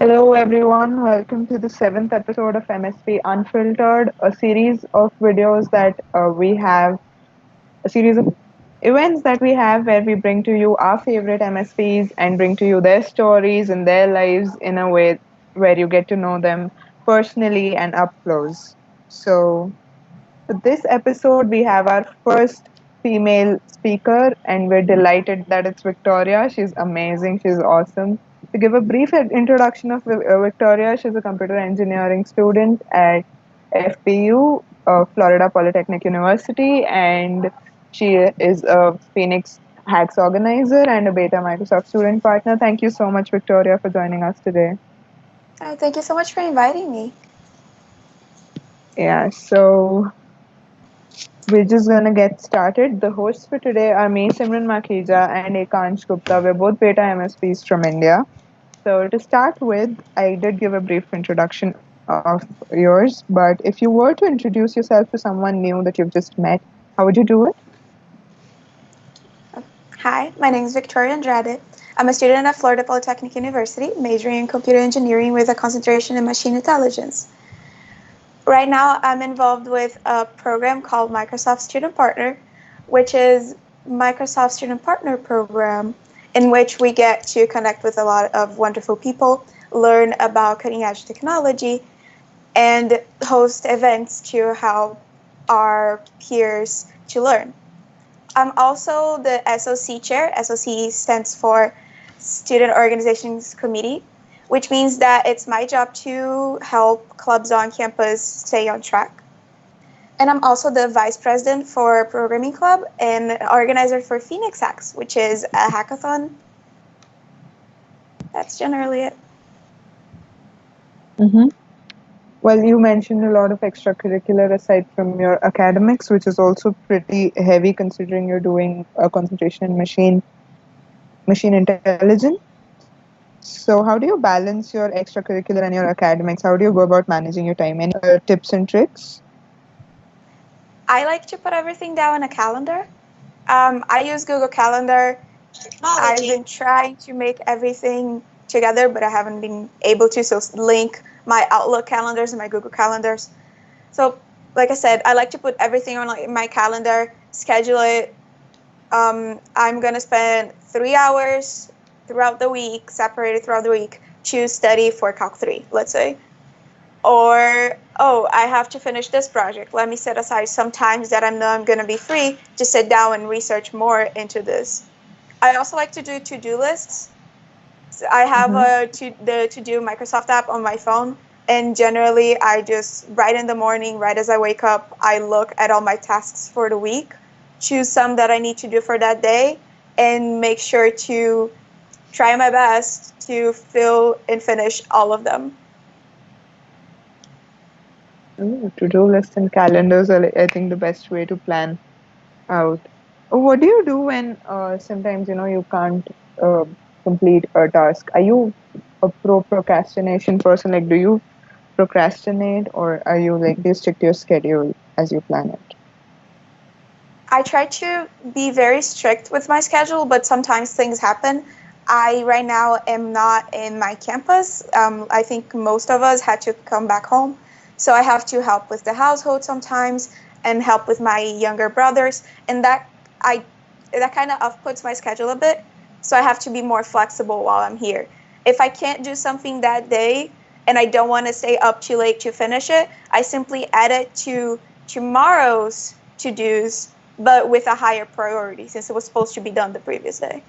Hello, everyone. Welcome to the seventh episode of MSP Unfiltered, a series of videos that we have, a series of events that we have where we bring to you our favorite MSPs and bring to you their stories and their lives in a way where you get to know them personally and up close. So, for this episode, we have our first female speaker, and we're delighted that it's Victoria. She's amazing, she's awesome. To give a brief introduction of Victoria, she's a computer engineering student at FPU, Florida Polytechnic University, and she is a Phoenix Hacks organizer and a Beta Microsoft student partner. Thank you so much, Victoria, for joining us today. Thank you so much for inviting me. Yeah, so we're just gonna get started. The hosts for today are me, Simran Makhija, and Ekansh Gupta. We're both beta MSPs from India. So to start with, I did give a brief introduction of yours, but if you were to introduce yourself to someone new that you've just met, how would you do it? Hi, my name is Victoria Andrade. I'm a student at Florida Polytechnic University, majoring in computer engineering with a concentration in machine intelligence. Right now, I'm involved with a program called Microsoft Student Partner, which is Microsoft Student Partner program in which we get to connect with a lot of wonderful people, learn about cutting edge technology, and host events to help our peers to learn. I'm also the SOC chair. SOC stands for Student Organizations Committee, which means that it's my job to help clubs on campus stay on track. And I'm also the vice president for Programming Club and organizer for Phoenix Hacks, which is a hackathon. That's generally it. Mm-hmm. Well, you mentioned a lot of extracurricular aside from your academics, which is also pretty heavy considering you're doing a concentration in machine intelligence. So, how do you balance your extracurricular and your academics? How do you go about managing your time? Any tips and tricks? I like to put everything down in a calendar. I use Google Calendar. I've been trying to make everything together, but I haven't been able to. So link my Outlook calendars and my Google calendars. So, like I said, I like to put everything on my calendar, schedule it. I'm gonna spend 3 hours throughout the week, separated throughout the week, to study for Calc 3, let's say. Or, oh, I have to finish this project. Let me set aside some times that I know I'm gonna be free to sit down and research more into this. I also like to do to-do lists. So I have Mm-hmm. the to-do Microsoft app on my phone, and generally I just right in the morning, right as I wake up, I look at all my tasks for the week, choose some that I need to do for that day, and make sure to try my best to fill and finish all of them. Ooh, to-do lists and calendars are, I think, the best way to plan out. What do you do when sometimes you can't uh, complete a task? Are you a procrastination person? Like, do you procrastinate, or are you like, do you stick to your schedule as you plan it? I try to be very strict with my schedule, but sometimes things happen. I right now am not in my campus. I think most of us had to come back home. So I have to help with the household sometimes and help with my younger brothers. And I that kind of puts my schedule a bit. So I have to be more flexible while I'm here. If I can't do something that day and I don't want to stay up too late to finish it, I simply add it to tomorrow's to-dos, but with a higher priority since it was supposed to be done the previous day.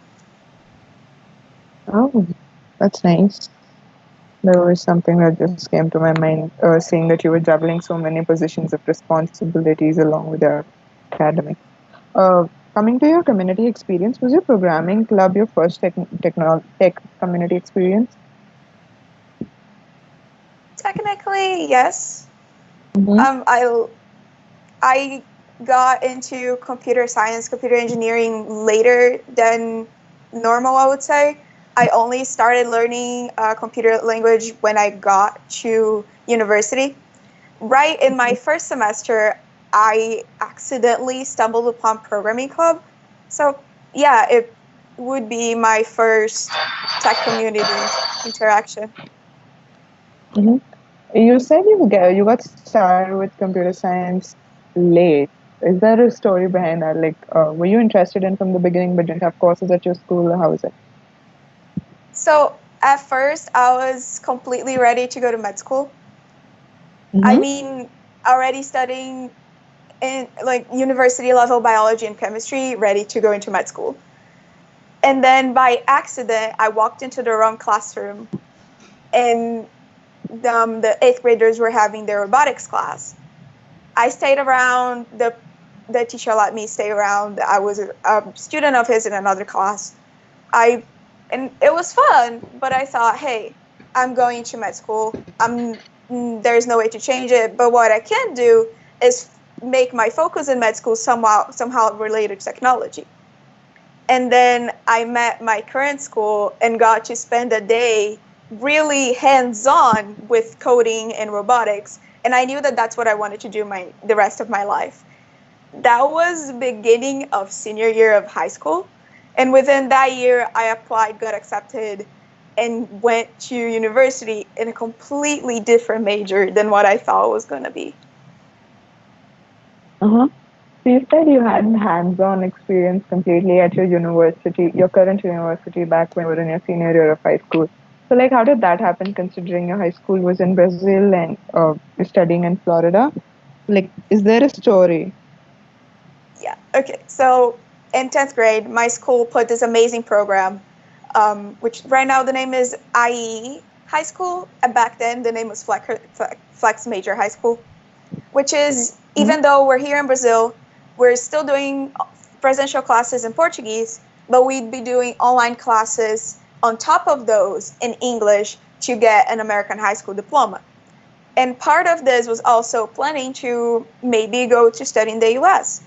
Oh, that's nice. There was something that just came to my mind, seeing that you were juggling so many positions of responsibilities along with your academics. Coming to your community experience, was your programming club your first tech community experience? Technically, yes. Mm-hmm. I got into computer science, computer engineering later than normal, I would say. I only started learning computer language when I got to university. Right in my first semester, I accidentally stumbled upon programming club. So yeah, it would be my first tech community interaction. Hmm. You said you got started with computer science late. Is there a story behind that? Like, were you interested in from the beginning, but didn't have courses at your school, or how is it? So at first, I was completely ready to go to med school. I Mm-hmm. mean, already studying in like university level biology and chemistry, ready to go into med school. And then by accident, I walked into the wrong classroom, and the eighth graders were having their robotics class. I stayed around. The teacher let me stay around. I was a student of his in another class. I and it was fun, but I thought, hey, I'm going to med school. There's no way to change it. But what I can do is make my focus in med school somehow related to technology. And then I met my current school and got to spend a day really hands-on with coding and robotics. And I knew that that's what I wanted to do the rest of my life. That was the beginning of senior year of high school. And within that year, I applied, got accepted, and went to university in a completely different major than what I thought it was going to be. Uh-huh. So you said you had hands-on experience completely at your university, your current university, back when you were in your senior year of high school. So, like, how did that happen, considering your high school was in Brazil and you're studying in Florida? Like, is there a story? Yeah. Okay. So in 10th grade, my school put this amazing program, which right now the name is IE High School. And back then, the name was Flex Major High School, which is, even though we're here in Brazil, we're still doing presidential classes in Portuguese, but we'd be doing online classes on top of those in English to get an American high school diploma. And part of this was also planning to maybe go to study in the US.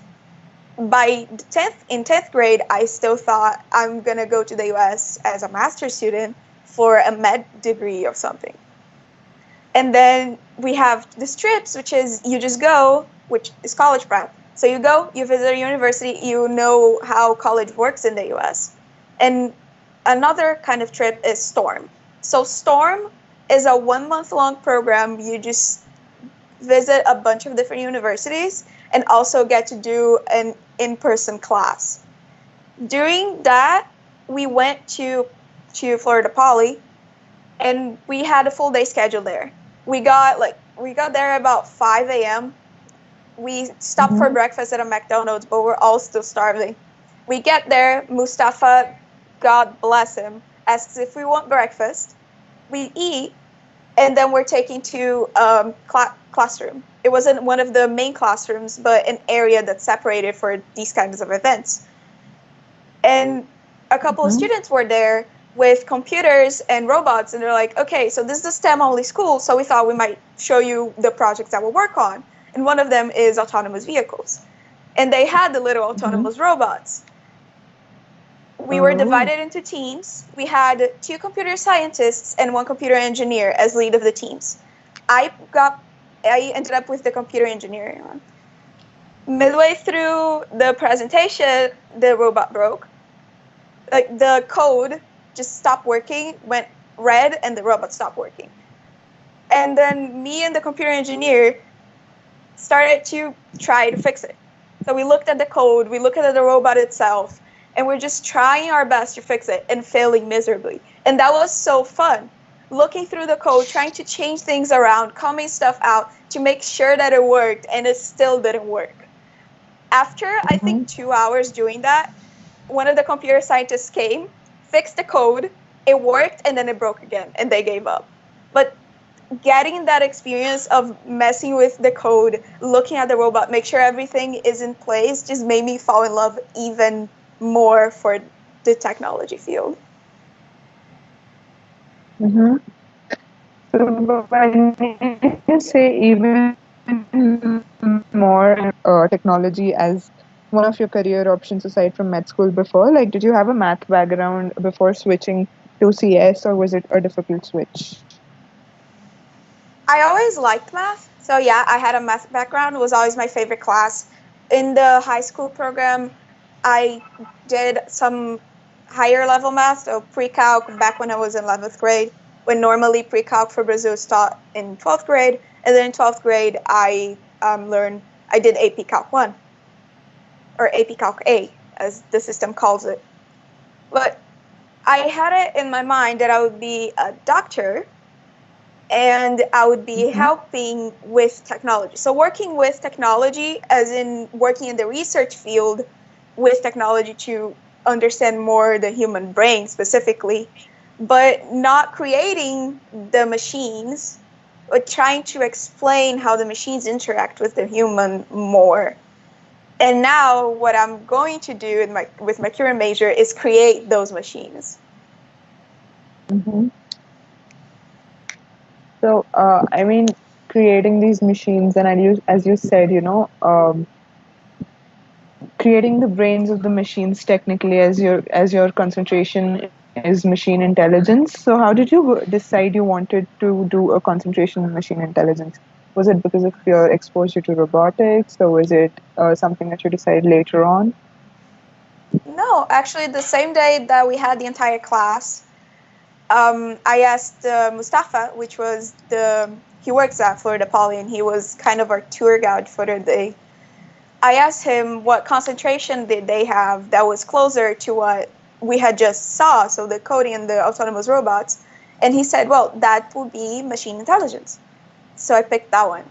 By 10th grade, I still thought I'm going to go to the US as a master's student for a med degree or something. And then we have the trips, which is you just go, which is college prep. So you go, you visit a university, you know how college works in the US. And another kind of trip is Storm. So Storm is a 1 month long program. You just visit a bunch of different universities and also get to do an in-person class. During that, we went to Florida Poly, and we had a full day schedule there. We got there about 5 a.m. We stopped for Mm-hmm. breakfast at a McDonald's, but we're all still starving. We get there, Mustafa, God bless him, asks if we want breakfast. We eat, and then we're taken to classroom. It wasn't one of the main classrooms, but an area that's separated for these kinds of events. And a couple of Mm-hmm. students were there with computers and robots, and they're like, okay, so this is a STEM only school, so we thought we might show you the projects that we'll work on. And one of them is autonomous vehicles. And they had the little Mm-hmm. autonomous robots. We were Oh. divided into teams. We had two computer scientists and one computer engineer as lead of the teams. I got I ended up with the computer engineering one. Midway through the presentation, the robot broke. Like the code just stopped working, went red, and the robot stopped working. And then me and the computer engineer started to try to fix it. So we looked at the code, we looked at the robot itself, and we're just trying our best to fix it and failing miserably. And that was so fun. Looking through the code, trying to change things around, coming stuff out to make sure that it worked, and it still didn't work. After, I think, Mm-hmm. 2 hours doing that, one of the computer scientists came, fixed the code, it worked, and then it broke again, and they gave up. But getting that experience of messing with the code, looking at the robot, make sure everything is in place, just made me fall in love even more for the technology field. Mm-hmm. So when you say even more technology as one of your career options aside from med school before, like did you have a math background before switching to CS or was it a difficult switch? I always liked math. So yeah, I had a math background. It was always my favorite class. In the high school program, I did some higher level math, so pre-calc back when I was in 11th grade, when normally pre-calc for Brazil is taught in 12th grade. And then in 12th grade, I did AP Calc 1, or AP Calc A, as the system calls it. But I had it in my mind that I would be a doctor and I would be helping with technology. So working with technology, as in working in the research field with technology to understand more the human brain specifically, but not creating the machines, but trying to explain how the machines interact with the human more. And now what I'm going to do with my current major is create those machines. Mm-hmm. So, I mean, creating these machines, and as you said, creating the brains of the machines technically as your concentration is machine intelligence. So, how did you decide you wanted to do a concentration in machine intelligence? Was it because of your exposure to robotics, or was it something that you decided later on? No, actually, the same day that we had the entire class, I asked Mustafa, which was he works at Florida Poly, and he was kind of our tour guide for the day. I asked him what concentration did they have that was closer to what we had just saw, so the coding and the autonomous robots, and he said, well, that would be machine intelligence. So I picked that one.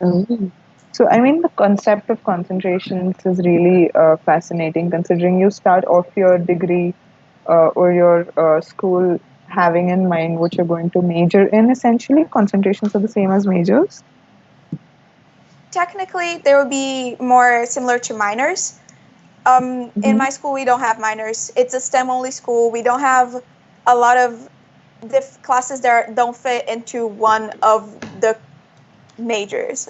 Mm. So, I mean, the concept of concentrations is really fascinating considering you start off your degree or your school having in mind what you're going to major in. Essentially, concentrations are the same as majors. Technically, they would be more similar to minors. In Mm-hmm. my school, we don't have minors. It's a STEM-only school. We don't have a lot of classes that don't fit into one of the majors.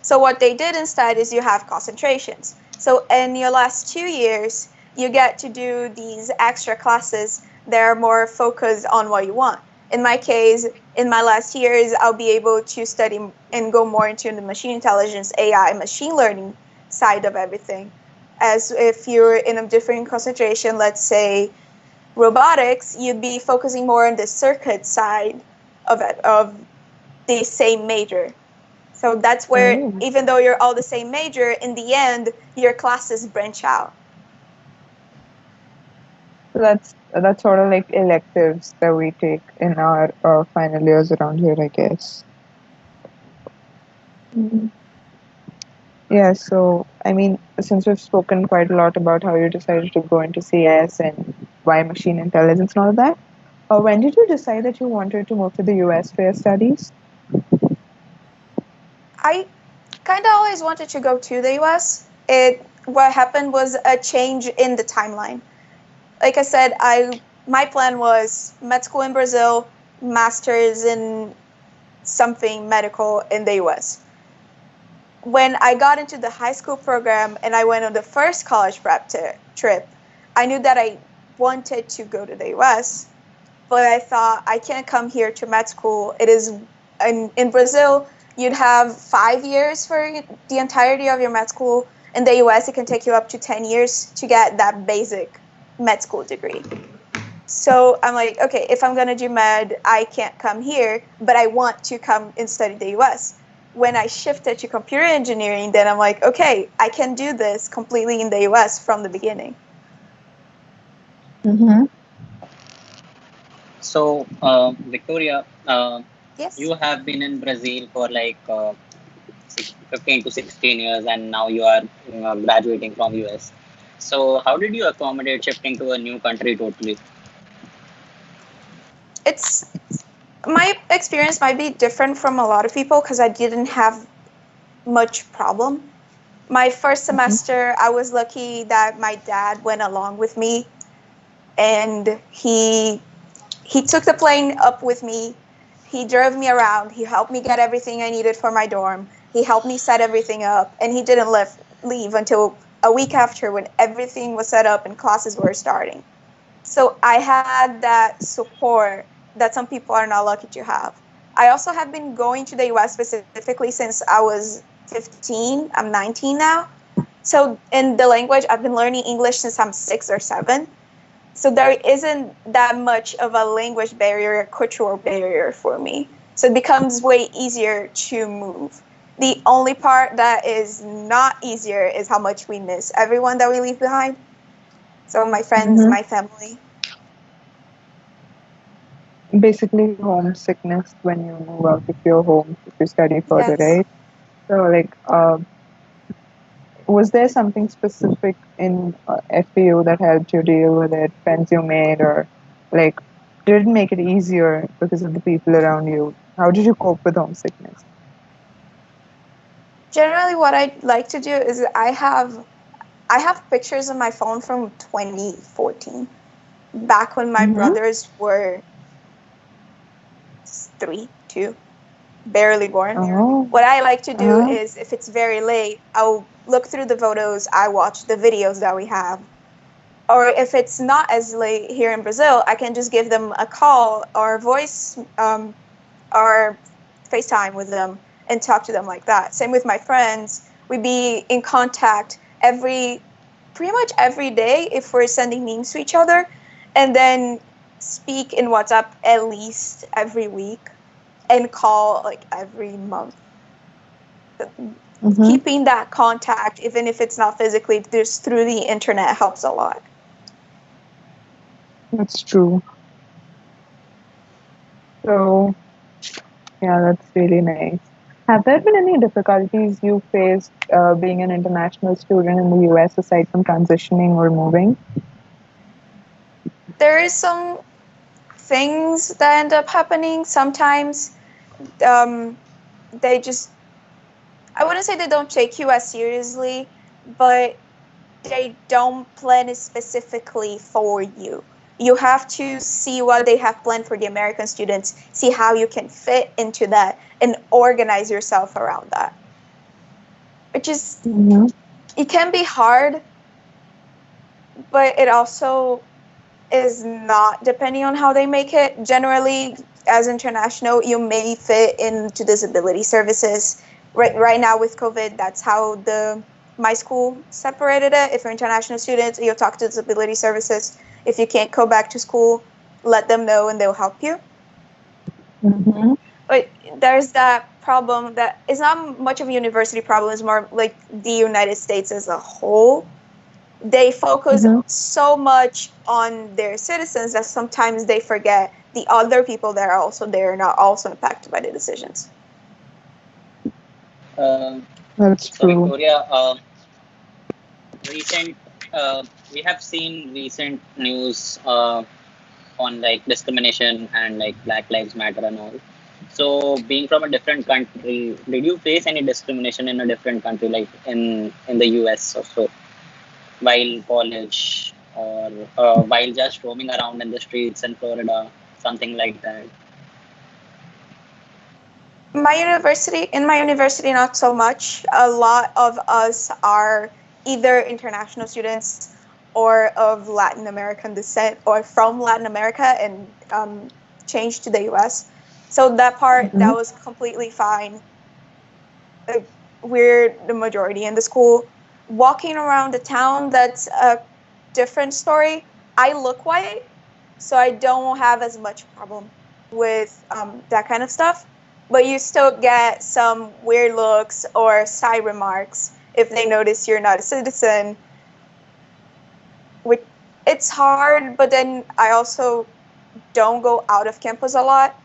So what they did instead is you have concentrations. So in your last 2 years, you get to do these extra classes that are more focused on what you want. In my case, in my last years, I'll be able to study and go more into the machine intelligence, AI, machine learning side of everything. As if you're in a different concentration, let's say robotics, you'd be focusing more on the circuit side of it, of the same major. So that's where, Oh, even though you're all the same major, in the end, your classes branch out. so that's sort of like electives that we take in our final years around here, I guess. Mhm. Yeah. So, I mean, since we've spoken quite a lot about how you decided to go into CS and why machine intelligence and all that, when did you decide that you wanted to move to the US for your studies? I kind of always wanted to go to the US. What happened was a change in the timeline. Like I said, my plan was med school in Brazil, masters in something medical in the US. When I got into the high school program and I went on the first college prep trip, I knew that I wanted to go to the US, but I thought I can't come here to med school. It is in Brazil, you'd have 5 years for the entirety of your med school. In the US, it can take you up to 10 years to get that basic med school degree. So I'm like, okay, if I'm going to do med, I can't come here, but I want to come and study the US. When I shifted to computer engineering, then I'm like, okay, I can do this completely in the US from the beginning. Mm-hmm. So, Victoria, Yes. you have been in Brazil for like 15 to 16 years, and now you are graduating from US. So, how did you accommodate shifting to a new country totally? It's my experience might be different from a lot of people because I didn't have much problem. My first semester, I was lucky that my dad went along with me, and he took the plane up with me. He drove me around. He helped me get everything I needed for my dorm. He helped me set everything up, and he didn't leave until a week after when everything was set up and classes were starting. So I had that support that some people are not lucky to have. I also have been going to the US specifically since I was 15. I'm 19 now. So in the language, I've been learning English since I'm 6 or 7. So there isn't that much of a language barrier, a cultural barrier for me. So it becomes way easier to move. The only part that is not easier is how much we miss everyone that we leave behind. So my friends, Mm-hmm. my family. Basically, homesickness when you move out of your home if you study further, Yes. right? So, like, was there something specific in FPU that helped you deal with it? Friends you made, or like, did it make it easier because of the people around you? How did you cope with homesickness? Generally, what I like to do is I have pictures on my phone from 2014, back when my Mm-hmm. brothers were 3, 2, barely born. Oh. What I like to do Uh-huh. is, if it's very late, I'll look through the photos, I watch the videos that we have. Or if it's not as late here in Brazil, I can just give them a call or voice or FaceTime with them and talk to them like that. Same with my friends. We'd be in contact pretty much every day if we're sending memes to each other, and then speak in WhatsApp at least every week and call like every month. Mm-hmm. Keeping that contact, even if it's not physically, just through the internet, helps a lot. That's true. So, yeah, that's really nice. Have there been any difficulties you faced being an international student in the US aside from transitioning or moving? There is some things that end up happening. Sometimes um, they just, I wouldn't say they don't take you as seriously, but they don't plan it specifically for you. You have to see what they have planned for the American students, see how you can fit into that, and organize yourself around that. Which is, Mm-hmm. it can be hard, but it also is not, depending on how they make it. Generally, as international, you may fit into disability services. Right now with COVID, that's how my school separated it. If you're international students, you'll talk to disability services. If you can't go back to school, let them know and they'll help you. Mm-hmm. But there's that problem that is not much of a university problem, it's more like the United States as a whole. They focus Mm-hmm. so much on their citizens that sometimes they forget the other people that are also there and are also impacted by the decisions. Um, That's so true. Victoria, recent we have seen recent news on like discrimination and like Black Lives Matter and all. So, being from a different country, did you face any discrimination in a different country, like in the US or so, while college or while just roaming around in the streets in Florida, something like that? In my university, not so much. A lot of us are either international students or of Latin American descent or from Latin America and changed to the US. So that part, Mm-hmm. that was completely fine. uh, we're the majority in the school. Walking around the town, that's a different story. I look white, so I don't have as much problem with that kind of stuff. But you still get some weird looks or side remarks if they notice you're not a citizen. Which, it's hard, but then I also don't go out of campus a lot,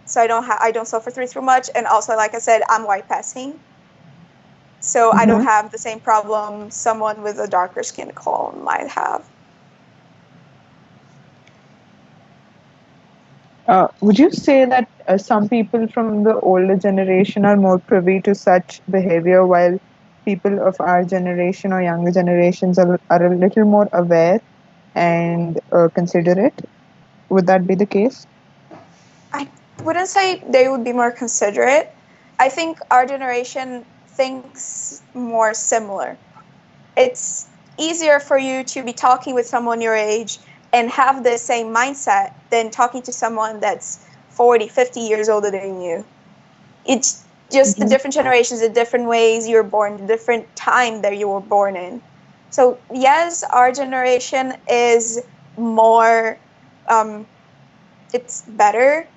so I don't suffer through much. And also, like I said, I'm white passing, so I don't Mm-hmm. have the same problem someone with a darker skin tone might have. Would you say that some people from the older generation are more privy to such behavior, while people of our generation or younger generations are a little more aware and considerate? Would that be the case? I wouldn't say they would be more considerate. I think our generation thinks more similar. It's easier for you to be talking with someone your age and have the same mindset than talking to someone that's 40, 50 years older than you. It's just the Mm-hmm. different generations, the different ways you were born, the different time that you were born in. So yes, our generation is more, it's better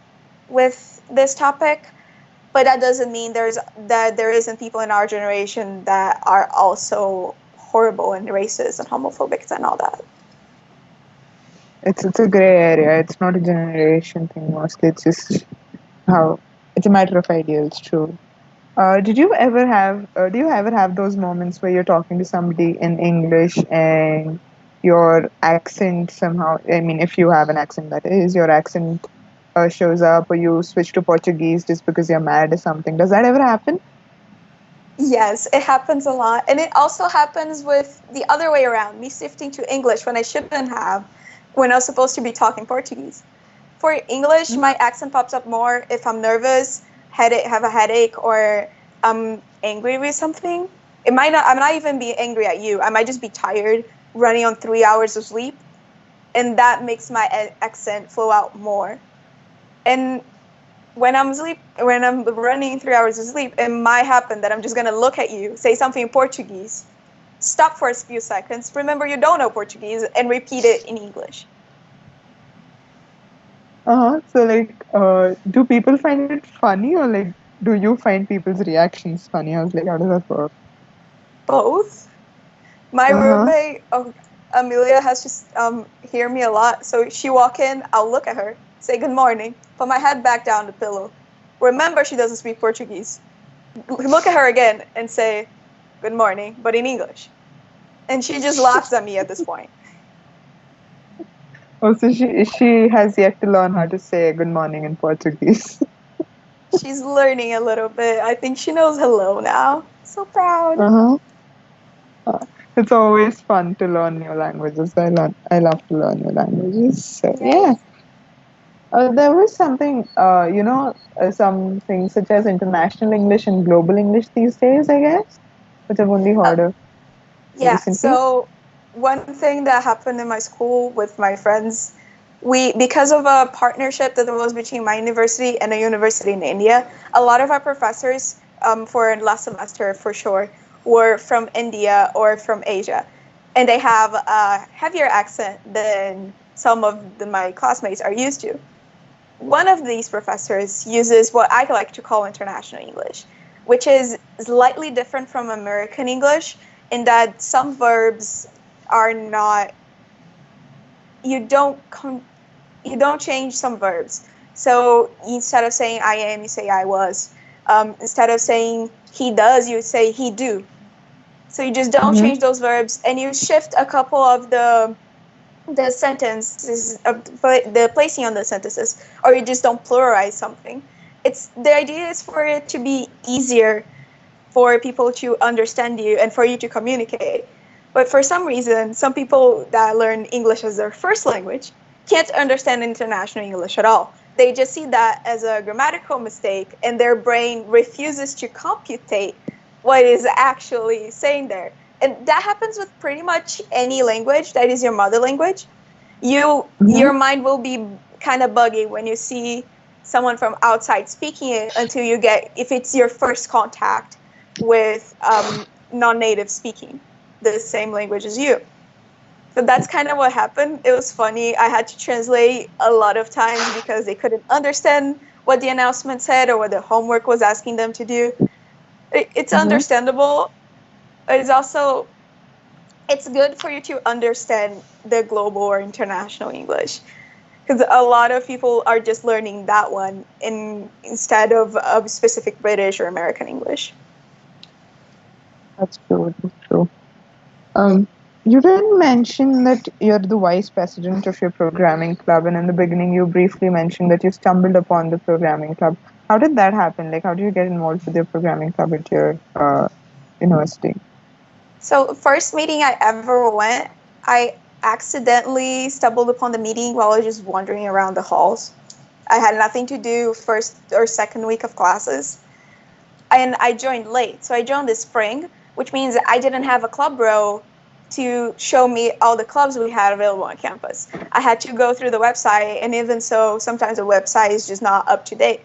with this topic. But that doesn't mean that there isn't people in our generation that are also horrible and racist and homophobic and all that. It's a gray area. It's not a generation thing mostly. It's just how it's a matter of ideals. True. Did you ever have? Do you ever have those moments where you're talking to somebody in English and your accent somehow? I mean, if you have an accent, that is, your accent shows up, or you switch to Portuguese just because you're mad or something. Does that ever happen? Yes, it happens a lot. And it also happens with the other way around, me shifting to English when I shouldn't have, when I was supposed to be talking Portuguese. For English, my accent pops up more if I'm nervous, have a headache, or I'm angry with something. I might not even be angry at you. I might just be tired, running on 3 hours of sleep. And that makes my accent flow out more. And when I'm running 3 hours of sleep, it might happen that I'm just gonna look at you, say something in Portuguese, stop for a few seconds, remember you don't know Portuguese, and repeat it in English. So like, do people find it funny, or like, do you find people's reactions funny? I was like, how does that work? Both. My Uh-huh. roommate, Amelia, has just hear me a lot. So she walk in, I'll look at her, say good morning, put my head back down the pillow. Remember, she doesn't speak Portuguese. Look at her again and say good morning, but in English. And she just laughs at me at this point. Also, she has yet to learn how to say good morning in Portuguese. She's learning a little bit. I think she knows hello now. So proud. Uh-huh. It's always fun to learn new languages. I love to learn new languages. So yeah. Yes. There was something, some things such as international English and global English these days, I guess, which I've only Uh, heard of yeah. recently. So one thing that happened in my school with my friends, because of a partnership that was between my university and a university in India, a lot of our professors, for last semester for sure, were from India or from Asia, and they have a heavier accent than some of my classmates are used to. One of these professors uses what I like to call international English, which is slightly different from American English in that some verbs are not, you don't you don't change some verbs. So instead of saying I am, you say I was. Instead of saying he does, you say he do. So you just don't Mm-hmm. change those verbs, and you shift a couple of the sentences of the placing on the sentences, or you just don't pluralize something. It's the idea is for it to be easier for people to understand you and for you to communicate. But for some reason, some people that learn English as their first language can't understand international English at all. They just see that as a grammatical mistake, and their brain refuses to computate what is actually saying there. And that happens with pretty much any language that is your mother language. Your Mm-hmm. mind will be kind of buggy when you see someone from outside speaking it until you get, if it's your first contact with non-native speaking the same language as you. So that's kind of what happened. It was funny. I had to translate a lot of times because they couldn't understand what the announcement said or what the homework was asking them to do. It's Mm-hmm. understandable. It's also, it's good for you to understand the global or international English, because a lot of people are just learning that one instead of a specific British or American English. That's true. That's true. Um, you didn't mention that you're the vice president of your programming club, and in the beginning, you briefly mentioned that you stumbled upon the programming club. How did that happen? Like, how did you get involved with your programming club at your university? So first meeting I ever went, I accidentally stumbled upon the meeting while I was just wandering around the halls. I had nothing to do first or second week of classes, and I joined late. So I joined this spring, which means I didn't have a club row to show me all the clubs we had available on campus. I had to go through the website, and even so, sometimes the website is just not up to date.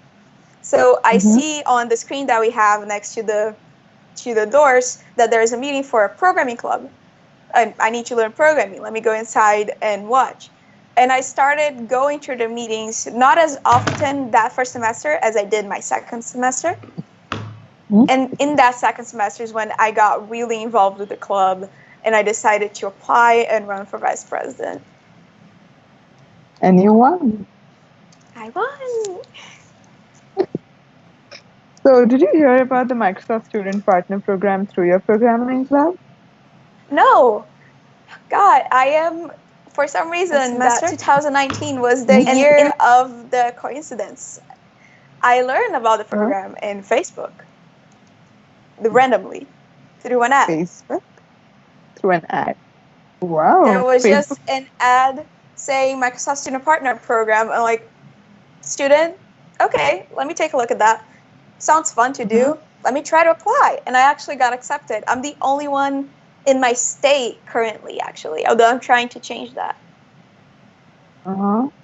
So I Mm-hmm. see on the screen that we have next to the doors that there is a meeting for a programming club. I need to learn programming. Let me go inside and watch. And I started going to the meetings not as often that first semester as I did my second semester. And in that second semester is when I got really involved with the club, and I decided to apply and run for vice president. And you won. I won. So, did you hear about the Microsoft Student Partner Program through your programming club? No, God, I am, for some reason, that 2019 was the year of the coincidence. I learned about the program in Facebook, randomly, through an ad. Facebook? Through an ad. Wow. There was Facebook. just an ad saying Microsoft Student Partner Program. I'm like, student, okay, let me take a look at that. Sounds fun to do. Let me try to apply. And I actually got accepted. I'm the only one in my state currently, actually, although I'm trying to change that.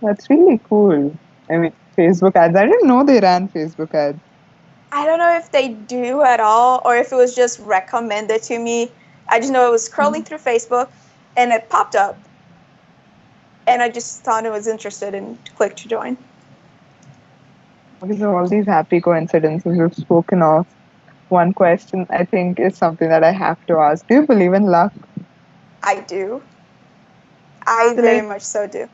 That's really cool. I mean, Facebook ads. I didn't know they ran Facebook ads. I don't know if they do at all or if it was just recommended to me. I just know it was scrolling through Facebook and it popped up. And I just thought it was interested and clicked to join. Because of all these happy coincidences we've spoken of, one question I think is something that I have to ask. Do you believe in luck? I do. I very much so do.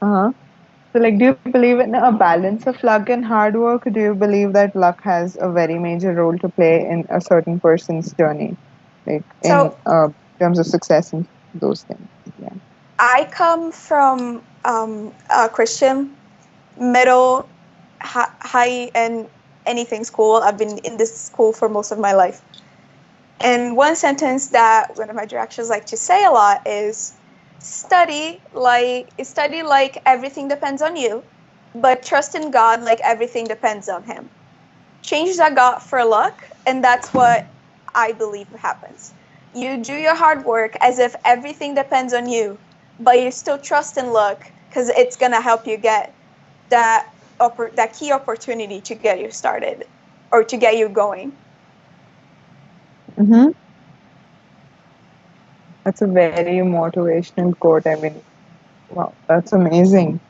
So, like, do you believe in a balance of luck and hard work? Do you believe that luck has a very major role to play in a certain person's journey, like in terms of success and those things? Yeah. I come from a Christian middle, high, and anything school. I've been in this school for most of my life. And one sentence that one of my directors like to say a lot is, study like everything depends on you, but trust in God like everything depends on him. Change that God for luck, and that's what I believe happens. You do your hard work as if everything depends on you, but you still trust in luck because it's going to help you get that key opportunity to get you started or to get you going. That's a very motivational quote. I mean, wow, that's amazing.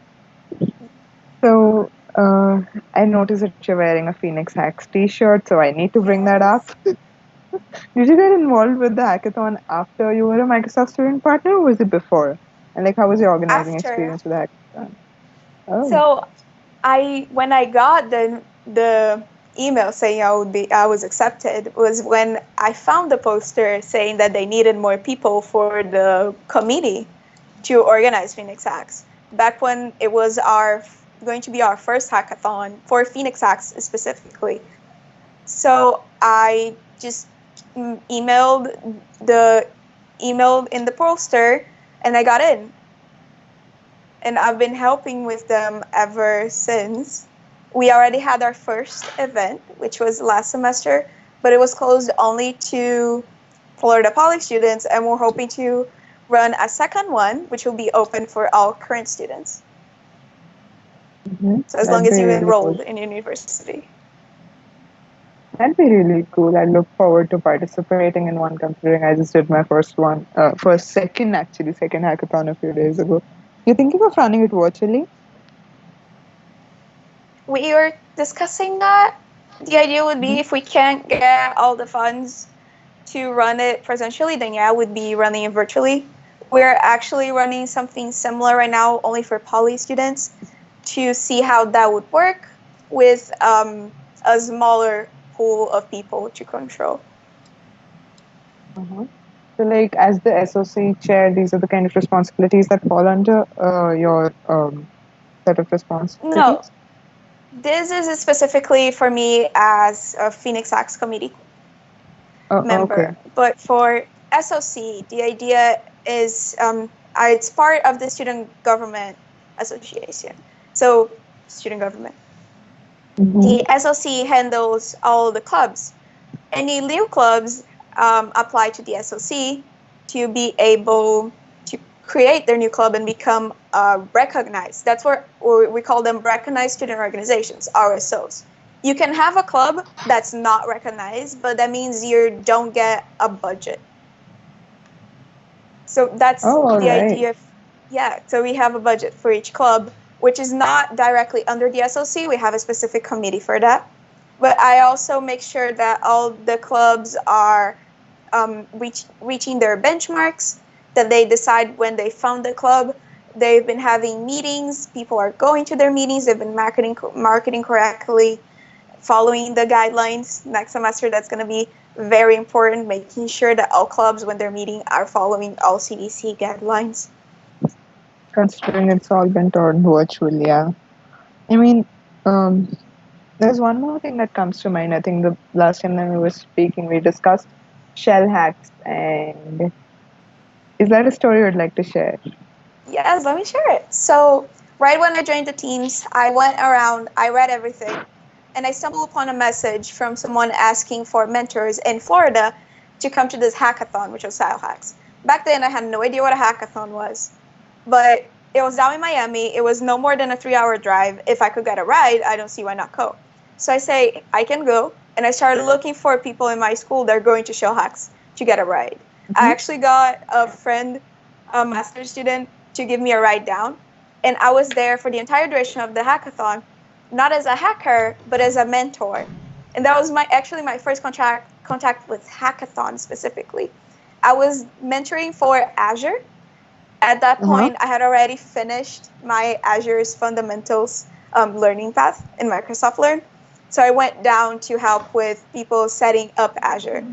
So, I noticed that you're wearing a Phoenix Hacks t-shirt, so I need to bring that up. Did you get involved with the hackathon after you were a Microsoft student partner, or was it before? And like, how was your organizing experience with the hackathon? So, when I got the email saying I was accepted was when I found the poster saying that they needed more people for the committee to organize Phoenix Hacks. Back when it was going to be our first hackathon for Phoenix Hacks specifically. So I just emailed in the poster and I got in. And I've been helping with them ever since. We already had our first event, which was last semester, but it was closed only to Florida Poly students, and we're hoping to run a second one, which will be open for all current students. So as long as you enrolled in university. That'd be really cool. I look forward to participating in one, considering I just did my second hackathon a few days ago. You're thinking of running it virtually? We were discussing that. The idea would be if we can't get all the funds to run it presentially, then yeah, we'd be running it virtually. We're actually running something similar right now, only for poly students, to see how that would work with a smaller pool of people to control. So, like, as the SOC chair, these are the kind of responsibilities that fall under your set of responsibilities? No, this is specifically for me as a Phoenix Hacks committee member. Okay. But for SOC, the idea is it's part of the Student Government Association. So, student government. The SOC handles all the clubs. Any new clubs apply to the SOC to be able to create their new club and become recognized. That's where we call them recognized student organizations, RSOs. You can have a club that's not recognized, but that means you don't get a budget. So that's the idea. Yeah, so we have a budget for each club, which is not directly under the SOC. We have a specific committee for that. But I also make sure that all the clubs are reaching their benchmarks, that they decide when they found the club. They've been having meetings. People are going to their meetings. They've been marketing correctly, following the guidelines. Next semester, that's going to be very important, making sure that all clubs, when they're meeting, are following all CDC guidelines. Considering it's all been taught virtually, yeah. I mean, um, there's one more thing that comes to mind. I think the last time that we were speaking, we discussed shell hacks, and is that a story you'd like to share? Yes, let me share it. So, right when I joined the teams, I went around, I read everything, and I stumbled upon a message from someone asking for mentors in Florida to come to this hackathon, which was Style Hacks. Back then, I had no idea what a hackathon was, but it was down in Miami. It was no more than a 3-hour drive. If I could get a ride, I don't see why not go. So I say, I can go, and I started looking for people in my school that are going to Shell Hacks to get a ride. I actually got a friend, a master's student, to give me a ride down. And I was there for the entire duration of the hackathon, not as a hacker, but as a mentor. And that was my first contact with hackathon specifically. I was mentoring for Azure. At that Uh-huh. point, I had already finished my Azure's fundamentals learning path in Microsoft Learn. So I went down to help with people setting up Azure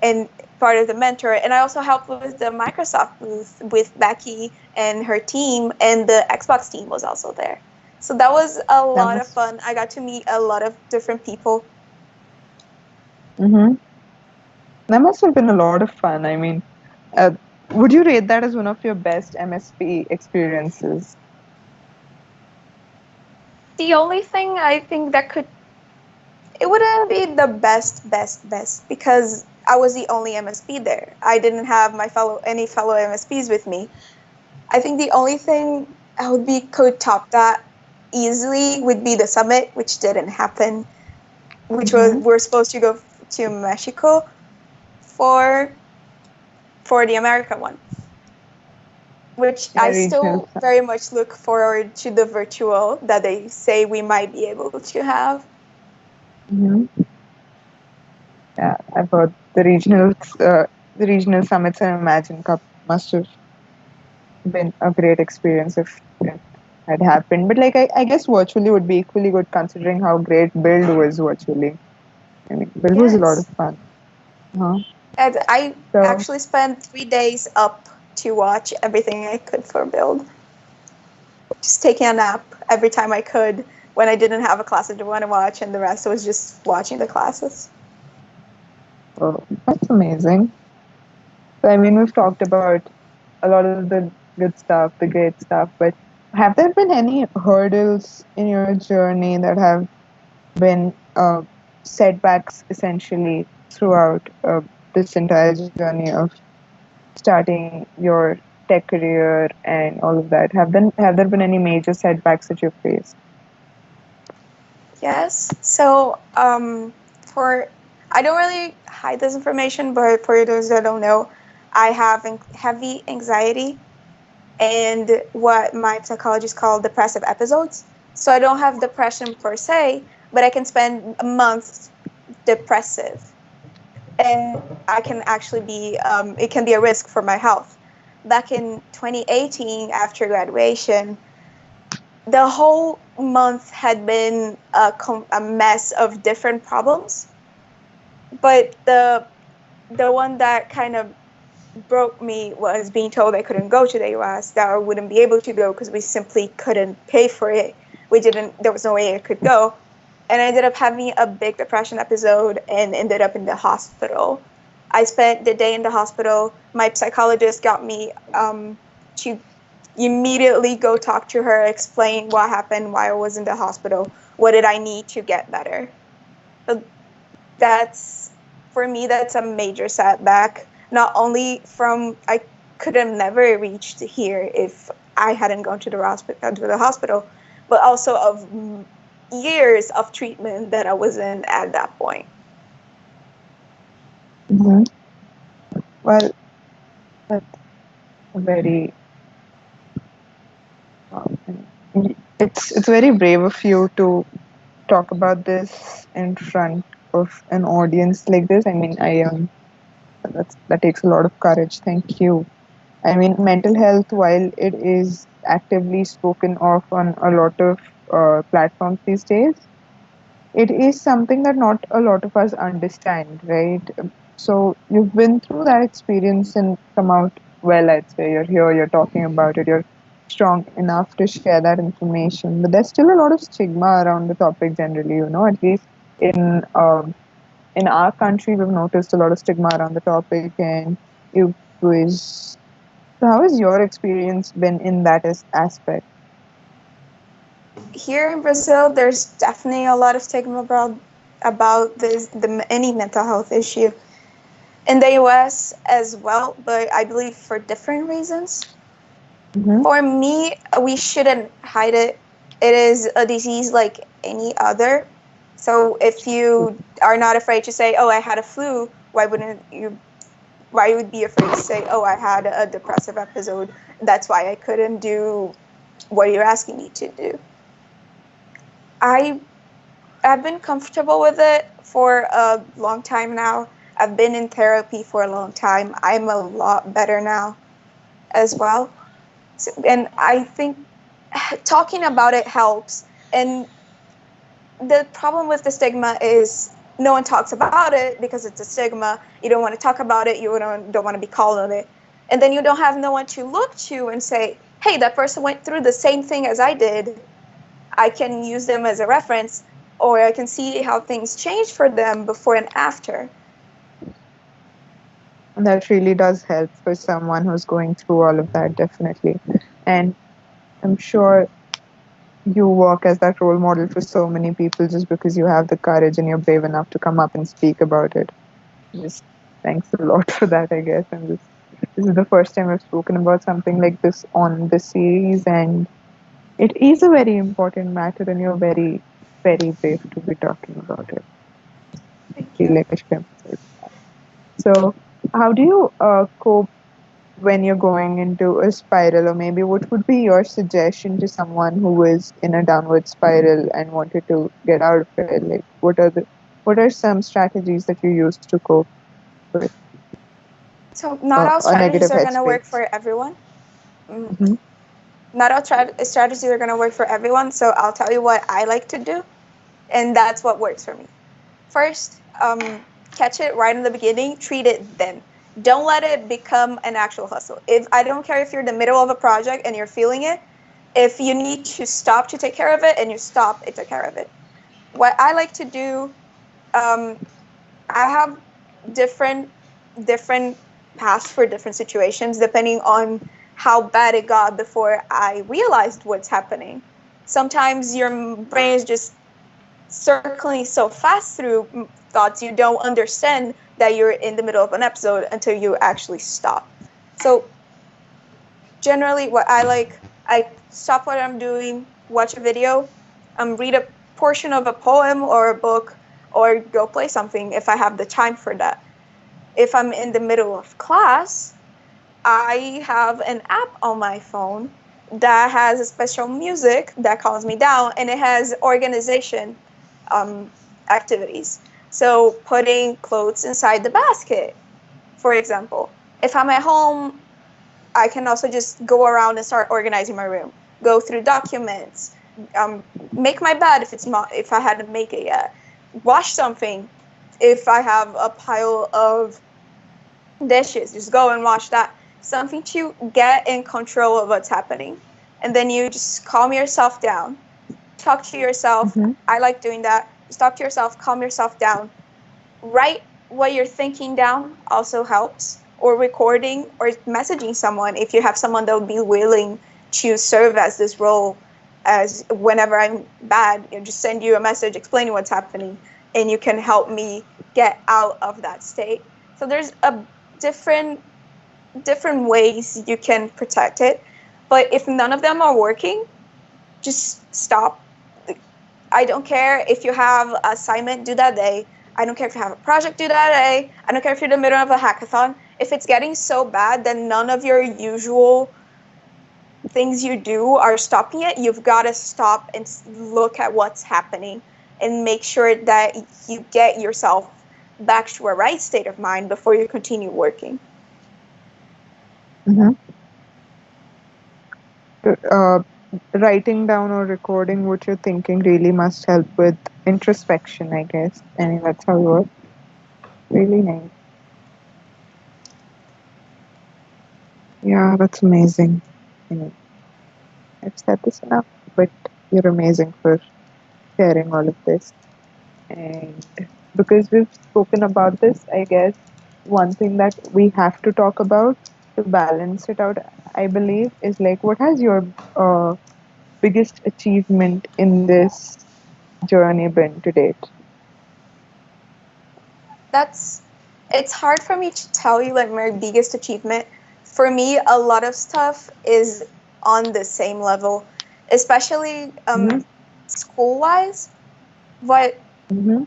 and part of the mentor. And I also helped with the Microsoft booth with Becky and her team, and the Xbox team was also there. So that was a That lot of must. fun. I got to meet a lot of different people. Mm-hmm. That must have been a lot of fun. I mean, uh, would you rate that as one of your best MSP experiences? The only thing I think that could, it wouldn't be the best because I was the only MSP there. I didn't have any fellow MSPs with me. I think the only thing I would be could top that easily would be the summit, which didn't happen, which was Mm-hmm. we're supposed to go to Mexico for the American one, which Yeah, I regional. still very much look forward to the virtual that they say we might be able to have. Mm-hmm. Yeah, I've heard the regional summits and Imagine Cup must have been a great experience if it had happened. But like, I guess virtually would be equally good considering how great Build was virtually. I mean, Build was a lot of Yes. fun. Huh? And I So, actually spent 3 days up to watch everything I could for Build. Just taking a nap every time I could when I didn't have a class I didn't want to watch, and the rest was just watching the classes. that's amazing. So, I mean, we've talked about a lot of the good stuff, the great stuff, but have there been any hurdles in your journey that have been setbacks essentially throughout this entire journey of starting your tech career and all of that? Have there been any major setbacks that you've faced? Yes. So, for I don't really hide this information, but for those that don't know, I have heavy anxiety and what my psychologists call depressive episodes. So I don't have depression per se, but I can spend a month depressive, and I can actually be it can be a risk for my health. Back in 2018, after graduation, the whole month had been a mess of different problems, but the one that kind of broke me was being told I couldn't go to the US, that I wouldn't be able to go because we simply couldn't pay for it. There was no way I could go. And I ended up having a big depression episode and ended up in the hospital. I spent the day in the hospital. My psychologist got me to immediately go talk to her, explain what happened, why I was in the hospital, what did I need to get better. So that's, for me, that's a major setback. Not only from I could have never reached here if I hadn't gone to the hospital, but also of years of treatment that I was in at that point. Hmm. Well, that's a very It's very brave of you to talk about this in front of an audience like this. I mean, that takes a lot of courage. Thank you. I mean, mental health, while it is actively spoken of on a lot of platforms these days, it is something that not a lot of us understand, right? So you've been through that experience and come out well, I'd say. You're here, you're talking about it, you're strong enough to share that information. But there's still a lot of stigma around the topic generally, at least in our country, we've noticed a lot of stigma around the topic, and it was. So, how has your experience been in that aspect? Here in Brazil, there's definitely a lot of stigma about any mental health issue. In the US as well, but I believe for different reasons. Mm-hmm. For me, we shouldn't hide it. It is a disease like any other. So if you are not afraid to say, "Oh, I had a flu," why wouldn't you? Why would be afraid to say, "Oh, I had a depressive episode. That's why I couldn't do what you're asking me to do." I have been comfortable with it for a long time now. I've been in therapy for a long time. I'm a lot better now as well. And I think talking about it helps. And the problem with the stigma is no one talks about it because it's a stigma. You don't want to talk about it. You don't want to be called on it. And then you don't have no one to look to and say, hey, that person went through the same thing as I did. I can use them as a reference, or I can see how things change for them before and after. That really does help for someone who's going through all of that, definitely. And I'm sure you work as that role model for so many people just because you have the courage and you're brave enough to come up and speak about it. Just thanks a lot for that, I guess. This is the first time I've spoken about something like this on the series, and it is a very important matter, and you're very, very brave to be talking about it. Thank I feel you. like I should emphasize. So, how do you cope when you're going into a spiral, or maybe what would be your suggestion to someone who is in a downward spiral and wanted to get out of it? Like, what are some strategies that you use to cope with So, not all a strategies negative are going to work headspace? for everyone. Mm, Mm-hmm. Not all strategies are going to work for everyone. So, I'll tell you what I like to do, and that's what works for me. First, catch it right in the beginning, treat it then. Don't let it become an actual hustle. If I don't care if you're in the middle of a project and you're feeling it, if you need to stop to take care of it and you stop and take care of it. What I like to do, um, I have different different paths for different situations depending on how bad it got before I realized what's happening. Sometimes your brain is just circling so fast through thoughts you don't understand that you're in the middle of an episode until you actually stop. So generally what I stop what I'm doing, watch a video, read a portion of a poem or a book, or go play something if I have the time for that. If I'm in the middle of class, I have an app on my phone that has a special music that calms me down, and it has organization um, activities. So putting clothes inside the basket, for example. If I'm at home, I can also just go around and start organizing my room, go through documents, make my bed if it's not if I hadn't make it yet, wash something if I have a pile of dishes, just go and wash that. Something to get in control of what's happening. And then you just calm yourself down. Talk to yourself. Mm-hmm. I like doing that. Just talk to yourself, calm yourself down. Write what you're thinking down also helps. Or recording or messaging someone if you have someone that would be willing to serve as this role as whenever I'm bad, just send you a message explaining what's happening and you can help me get out of that state. So there's a different different ways you can protect it. But if none of them are working, just stop. I don't care if you have an assignment due that day. I don't care if you have a project due that day. I don't care if you're in the middle of a hackathon. If it's getting so bad that none of your usual things you do are stopping it, you've got to stop and look at what's happening and make sure that you get yourself back to a right state of mind before you continue working. Mm-hmm. Uh, Writing down or recording what you're thinking really must help with introspection, I guess. I mean, that's how it works. Really nice. Yeah, that's amazing. I mean, I've said this enough, but you're amazing for sharing all of this. And because we've spoken about this, I guess one thing that we have to talk about to balance it out, I believe, is like what has your biggest achievement in this journey been to date? It's hard for me to tell you like my biggest achievement. For me, a lot of stuff is on the same level, especially Mm-hmm. school wise. But Mm-hmm.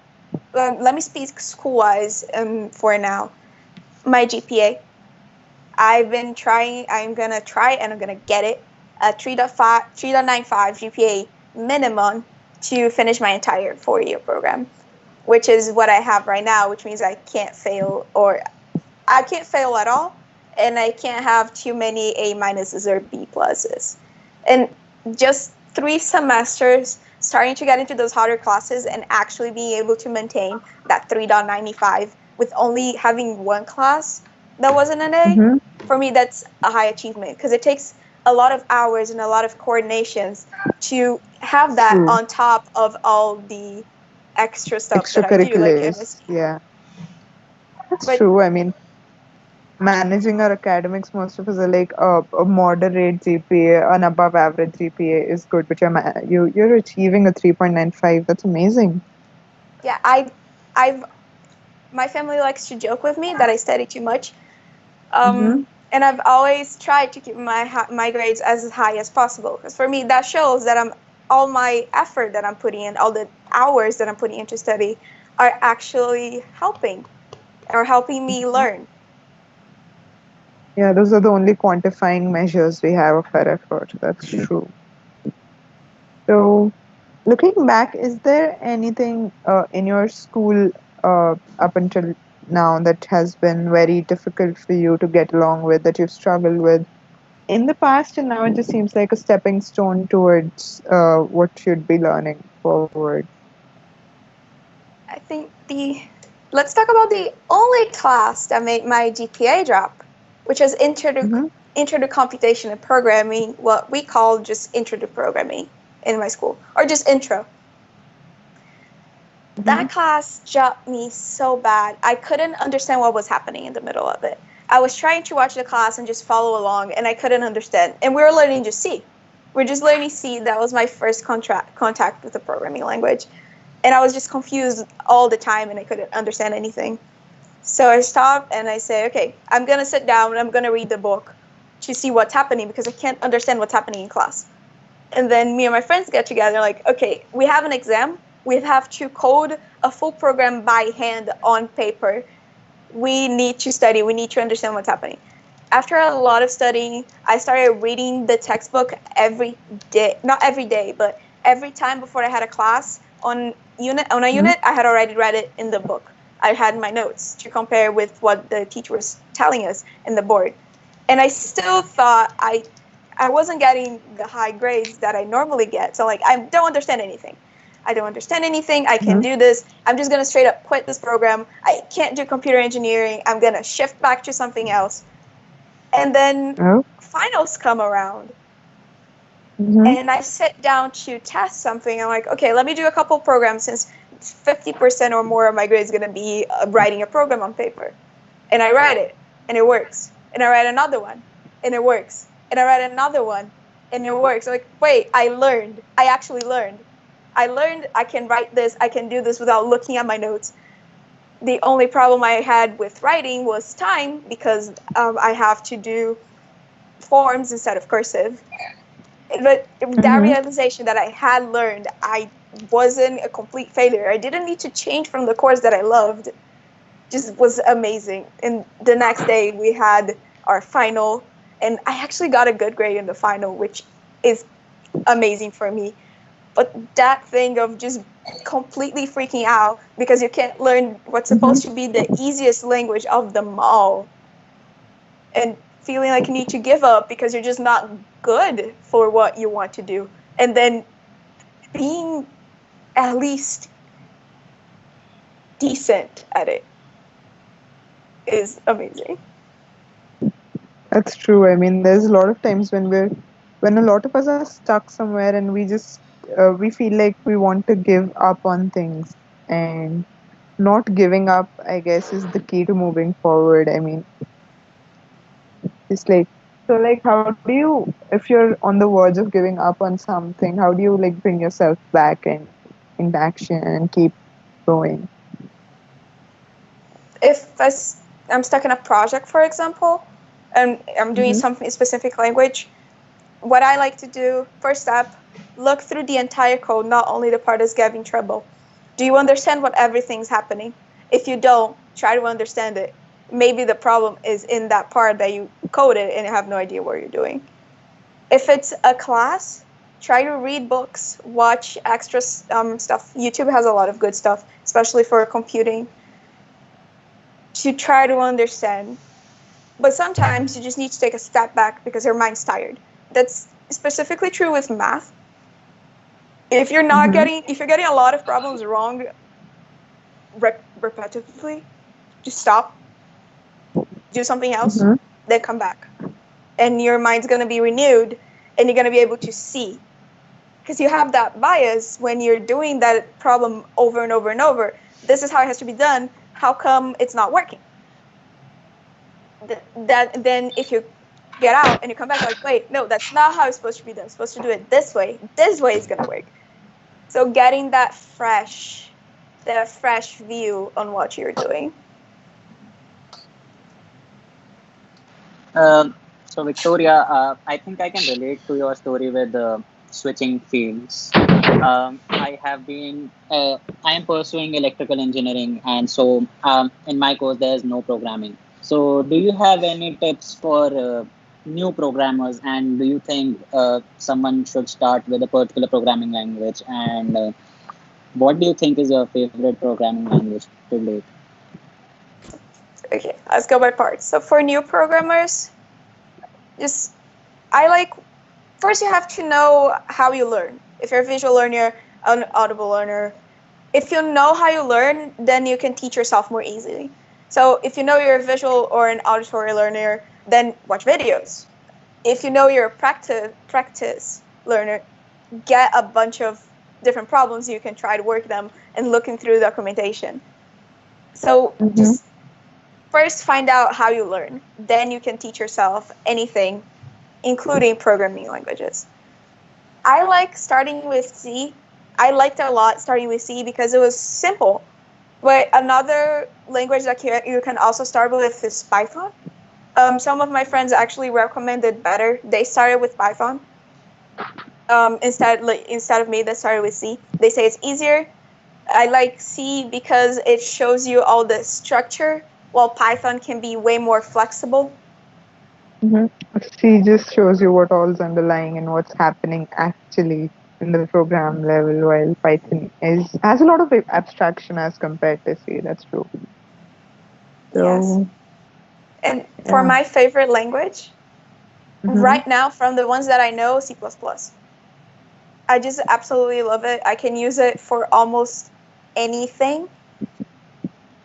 let me speak school wise for now. My GPA. I've been trying, I'm going to try and I'm going to get it a 3.95 GPA minimum to finish my entire 4-year program, which is what I have right now, which means I can't fail, or I can't fail at all, and I can't have too many A minuses or B pluses. And just 3 semesters starting to get into those harder classes and actually being able to maintain that 3.95 with only having one class that wasn't an A, Mm-hmm. for me, that's a high achievement because it takes a lot of hours and a lot of coordinations to have that True. on top of all the extra stuff that I do, like Extracurriculars. chemistry. Yeah, that's But true. I mean, managing our academics, most of us are like a moderate GPA, an above average GPA is good, but you're achieving a 3.95. That's amazing. yeah, I've my family likes to joke with me that I study too much. Mm-hmm. And I've always tried to keep my grades as high as possible because for me that shows that all my effort that I'm putting in, all the hours that I'm putting into study, are actually helping me learn. Yeah, those are the only quantifying measures we have of our effort. That's true. So, looking back, is there anything in your school up until now that has been very difficult for you to get along with, that you've struggled with in the past, and now it just seems like a stepping stone towards what you'd be learning forward? I think let's talk about the only class that made my GPA drop, which is Mm-hmm. intro to computation and programming, what we call just intro to programming in my school, or just intro. Mm-hmm. That class dropped me so bad. I couldn't understand what was happening in the middle of it. I was trying to watch the class and just follow along, and I couldn't understand. And we were learning just C. We're just learning C. That was my first contact with the programming language. And I was just confused all the time, and I couldn't understand anything. So I stopped and I say, okay, I'm going to sit down and I'm going to read the book to see what's happening because I can't understand what's happening in class. And then me and my friends get together, like, okay, we have an exam. We have to code a full program by hand on paper. We need to study. We need to understand what's happening. After a lot of studying, I started reading the textbook every day. Not every day, but every time before I had a class on a Mm-hmm. unit, I had already read it in the book. I had my notes to compare with what the teacher was telling us in the board. And I still thought I wasn't getting the high grades that I normally get. So like I don't understand anything. I don't understand anything. I Mm-hmm. can't do this. I'm just gonna straight up quit this program. I can't do computer engineering. I'm gonna shift back to something else. And then Oh. finals come around Mm-hmm. and I sit down to test something. I'm like, okay, let me do a couple programs since 50% or more of my grade is gonna be writing a program on paper. And I write it and it works. And I write another one and it works. And I write another one and it works. I'm like, wait, I learned. I actually learned. I learned I can write this, I can do this without looking at my notes. The only problem I had with writing was time because I have to do forms instead of cursive. But that Mm-hmm. realization that I had learned, I wasn't a complete failure. I didn't need to change from the course that I loved. Just was amazing. And the next day we had our final, and I actually got a good grade in the final, which is amazing for me. But that thing of just completely freaking out because you can't learn what's supposed to be the easiest language of them all, and feeling like you need to give up because you're just not good for what you want to do, and then being at least decent at it is amazing. That's true. I mean, there's a lot of times when a lot of us are stuck somewhere and we feel like we want to give up on things, and not giving up, I guess, is the key to moving forward. I mean, it's like, so like, how do you, if you're on the verge of giving up on something, how do you like bring yourself back and into action and keep going? If I'm stuck in a project, for example, and I'm doing Mm-hmm. something specific language, what I like to do, first step, look through the entire code, not only the part that's giving trouble. Do you understand what everything's happening? If you don't, try to understand it. Maybe the problem is in that part that you coded and you have no idea what you're doing. If it's a class, try to read books, watch extra stuff. YouTube has a lot of good stuff, especially for computing, to try to understand. But sometimes you just need to take a step back because your mind's tired. That's specifically true with math. Mm-hmm. If you're getting a lot of problems wrong repetitively, just stop, do something else, Mm-hmm. then come back. And your mind's going to be renewed and you're going to be able to see. Because you have that bias when you're doing that problem over and over and over. This is how it has to be done. How come it's not working? That then if you get out and you come back like, wait, no, that's not how it's supposed to be done. It's supposed to do it this way. This way is going to work. So getting that fresh view on what you're doing. So Victoria, I think I can relate to your story with switching fields. I am pursuing electrical engineering, and so in my course there's no programming. So, do you have any tips for new programmers, and do you think someone should start with a particular programming language? And what do you think is your favorite programming language to date? Okay, let's go by parts. So for new programmers, just I like first you have to know how you learn. If you're a visual learner, an audible learner, if you know how you learn, then you can teach yourself more easily. So if you know you're a visual or an auditory learner, then watch videos. If you know you're a practice learner, get a bunch of different problems you can try to work them and looking through documentation. So Mm-hmm. just first find out how you learn. Then you can teach yourself anything, including programming languages. I like starting with C. I liked a lot starting with C because it was simple. But another language that you can also start with is Python. Some of my friends actually recommended better. They started with Python instead of me that started with C. They say it's easier. I like C because it shows you all the structure, while Python can be way more flexible. Mm-hmm. C just shows you what all's underlying and what's happening actually in the program level, while Python is has a lot of abstraction as compared to C. That's true. Yes. So And for yeah. my favorite language, Mm-hmm. right now, from the ones that I know, C++. I just absolutely love it. I can use it for almost anything,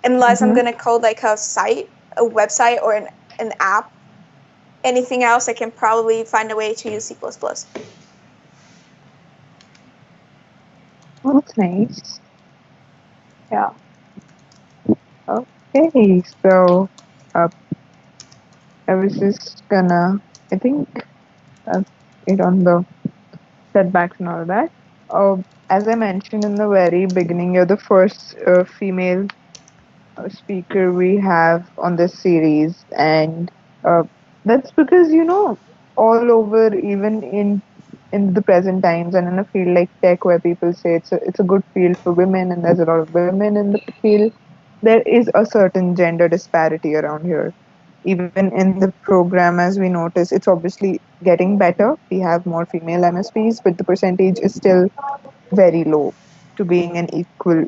unless I'm Mm-hmm. going to code like a site, a website, or an app. Anything else, I can probably find a way to use C++. Oh, that's nice. Yeah. Okay. So uh, I was just gonna. I think that's it on the setbacks and all that. As I mentioned in the very beginning, you're the first female speaker we have on this series, and uh, that's because all over, even in the present times, and in a field like tech, where people say it's a good field for women, and there's a lot of women in the field, there is a certain gender disparity around here. even in the program, as we notice, it's obviously getting better. We have more female MSPs, but the percentage is still very low to being an equal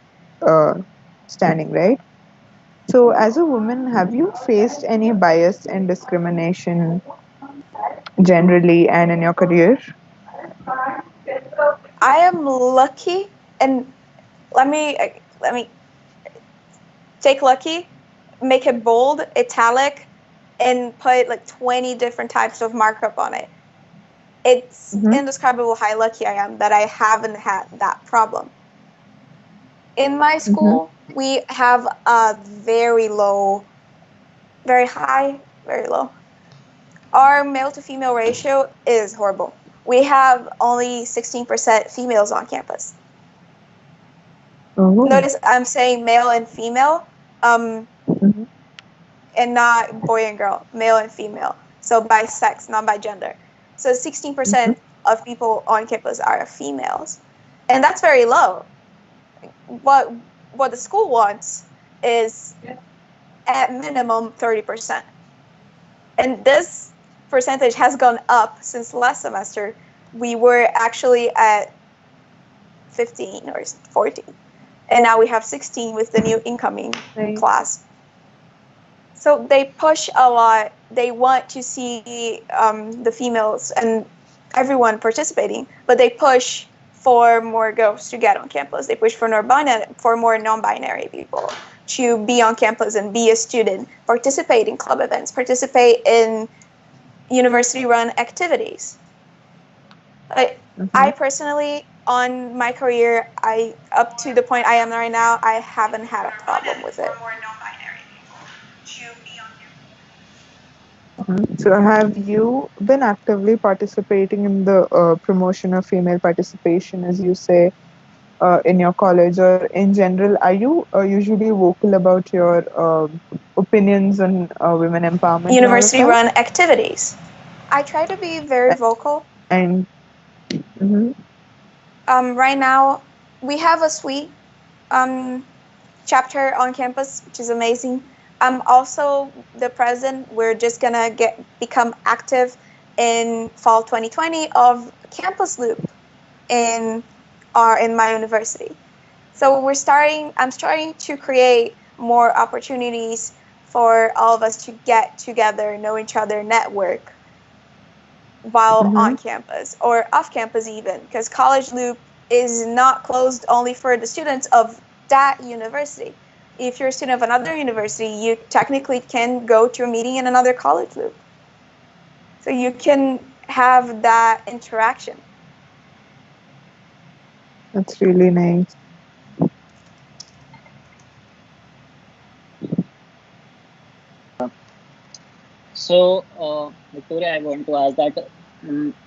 uh, standing, right? So, as a woman, have you faced any bias and discrimination generally and in your career? I am lucky, and let me take lucky, make it bold, italic, and put like 20 different types of markup on it. It's Mm-hmm. indescribable how lucky I am that I haven't had that problem. In my Mm-hmm. school, we have a very low, very high, very low. Our male to female ratio is horrible. We have only 16% females on campus. Oh. Notice I'm saying male and female, um, Mm-hmm. and not boy and girl, male and female. So by sex, not by gender. So 16% of people on campus are females. And that's very low. What what the school wants is at minimum 30%. And this percentage has gone up since last semester. We were actually at 15 or 14. And now we have 16 with the new incoming Right. class. So they push a lot. They want to see the females and everyone participating, but they push for more girls to get on campus. They push for more non-binary people to be on campus and be a student, participate in club events, participate in university-run activities. Mm-hmm. I personally, on my career, I up to the point I am right now, I haven't had a problem with it. So, have you been actively participating in the promotion of female participation, as you say, in your college or in general? Are you usually vocal about your opinions on women empowerment and all of University that? run activities. I try to be very vocal. And mhm, Right now, we have a suite um, chapter on campus, which is amazing. I'm also the president. We're just gonna become active in fall 2020 of Campus Loop in my university. So I'm starting to create more opportunities for all of us to get together, know each other, network while mhm, on campus or off campus even, because College Loop is not closed only for the students of that university. If you're a student of another university, you technically can go to a meeting in another College Loop. So you can have that interaction. that's really nice. So, Victoria, I want to ask that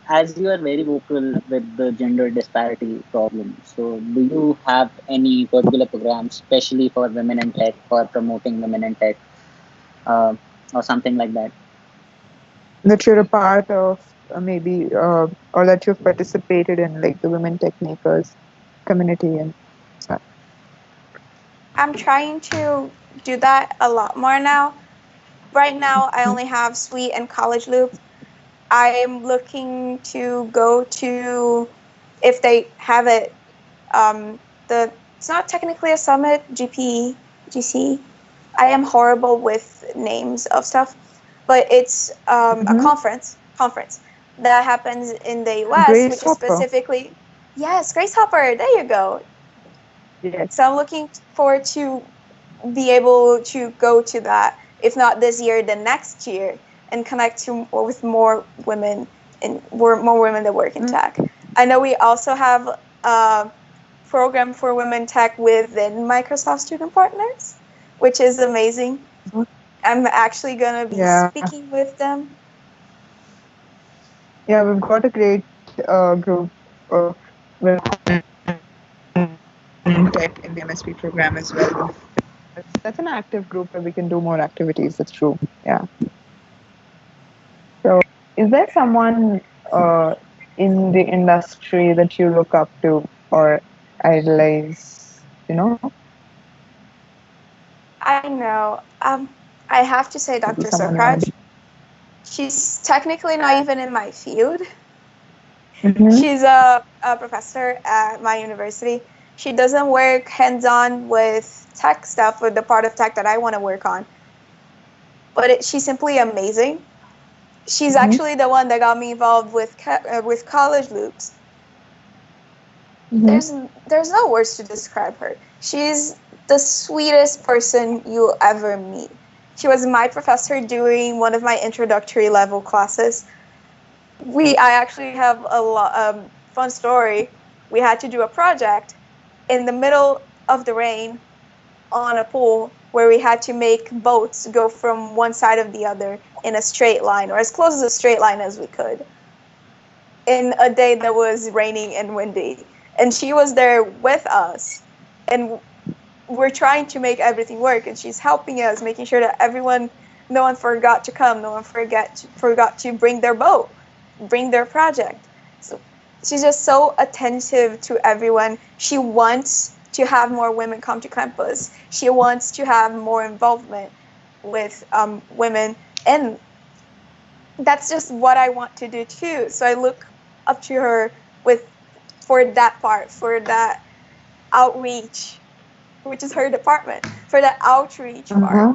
as you are very vocal with the gender disparity problem, so do you have any particular program, especially for women in tech, for promoting women in tech, uh, or something like that? That you're a part of, maybe, or that you've participated in, like the women techmakers community and such. I'm trying to do that a lot more now. Right now, I only have Suite and College Loop. I'm looking to go to, if they have it, the it's not technically a summit, GP, GC. I am horrible with names of stuff, but it's a Mm-hmm. conference that happens in the US, Grace which is Hopper. specifically, yes, Grace Hopper. There you go. Yes. So I'm looking forward to be able to go to that, if not this year, then next year, and connect with more women and more women that work in tech. I know we also have a program for women tech within Microsoft Student Partners, which is amazing. I'm actually gonna be Yeah. speaking with them. Yeah, we've got a great group of women in tech in the MSP program as well. That's an active group where we can do more activities. That's true. Yeah. So, is there someone in the industry that you look up to or idolize? You know? I know. I have to say Maybe Dr. someone you want Sokraj. to. She's technically not even in my field. Mm-hmm. She's a professor at my university. She doesn't work hands on with tech stuff or the part of tech that I want to work on, but she's simply amazing. She's Mm-hmm. actually the one that got me involved with college loops. Mm-hmm. There's no words to describe her. She's the sweetest person you'll ever meet. She was my professor during one of my introductory level classes. I actually have a fun story. We had to do a project in the middle of the rain on a pool where we had to make boats go from one side of the other in a straight line, or as close as a straight line as we could, in a day that was raining and windy. And she was there with us, and we're trying to make everything work, and she's helping us, making sure that no one forgot to come, no one forgot to bring their boat, bring their project. So she's just so attentive to everyone. She wants to have more women come to campus. She wants to have more involvement with women, and that's just what I want to do too. So I look up to her with for that part, for that outreach, which is her department, for the outreach part. Uh-huh.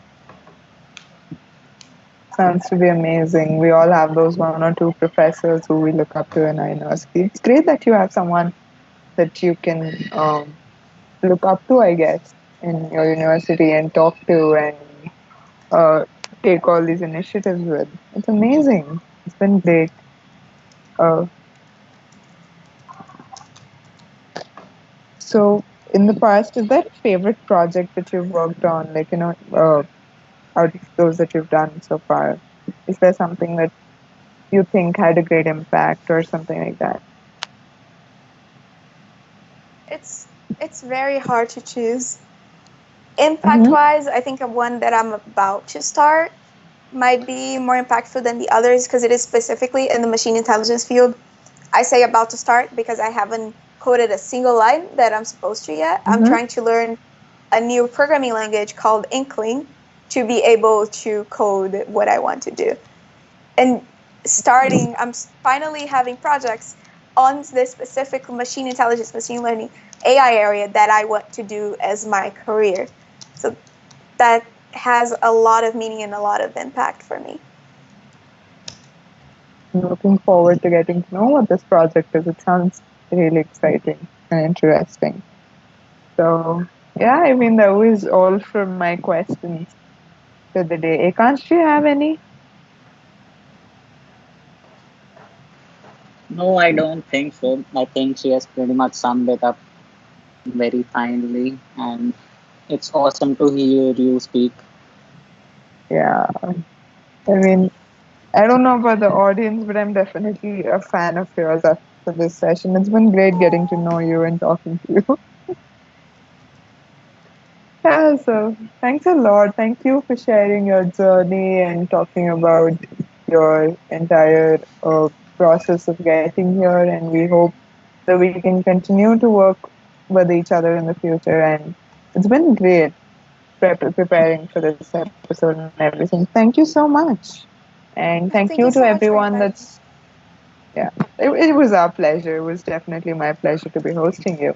Sounds to be amazing. We all have those one or two professors who we look up to in our university. It's great that you have someone that you can look up to, I guess, in your university and talk to and uh, take all these initiatives with. It's amazing. It's been great. Uh, so, in the past, is there a favorite project that you've worked on? Like, out of those that you've done so far, is there something that you think had a great impact or something like that? It's it's very hard to choose. Impact Mm-hmm. wise, I think one that I'm about to start might be more impactful than the others because it is specifically in the machine intelligence field. I say about to start because I haven't coded a single line that I'm supposed to yet. I'm Mm-hmm. trying to learn a new programming language called Inkling to be able to code what I want to do. And I'm finally having projects on this specific machine intelligence, machine learning, AI area that I want to do as my career. So that has a lot of meaning and a lot of impact for me. I'm looking forward to getting to know what this project is. It sounds really exciting and interesting. So, yeah, I mean, that was all from my questions for the day. Can't you have any? No, I don't think so. I think she has pretty much summed it up very finely, and it's awesome to hear you speak. Yeah, I mean, I don't know about the audience, but I'm definitely a fan of yours after this session. It's been great getting to know you and talking to you. Yeah, so thanks a lot. Thank you for sharing your journey and talking about your entire process of getting here. And we hope that we can continue to work with each other in the future. And it's been great preparing for this episode and everything. Thank you so much. And thank you to Thank you so much for everyone inviting me. that's, yeah, it was our pleasure. It was definitely my pleasure to be hosting you.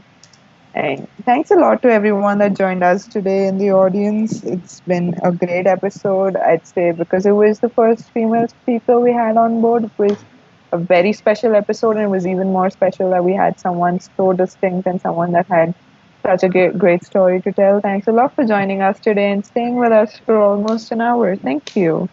And thanks a lot to everyone that joined us today in the audience. It's been a great episode, I'd say, because it was the first female speaker we had on board. It was a very special episode, and it was even more special that we had someone so distinct and someone that had such a great story to tell. Thanks a lot for joining us today and staying with us for almost an hour. Thank you.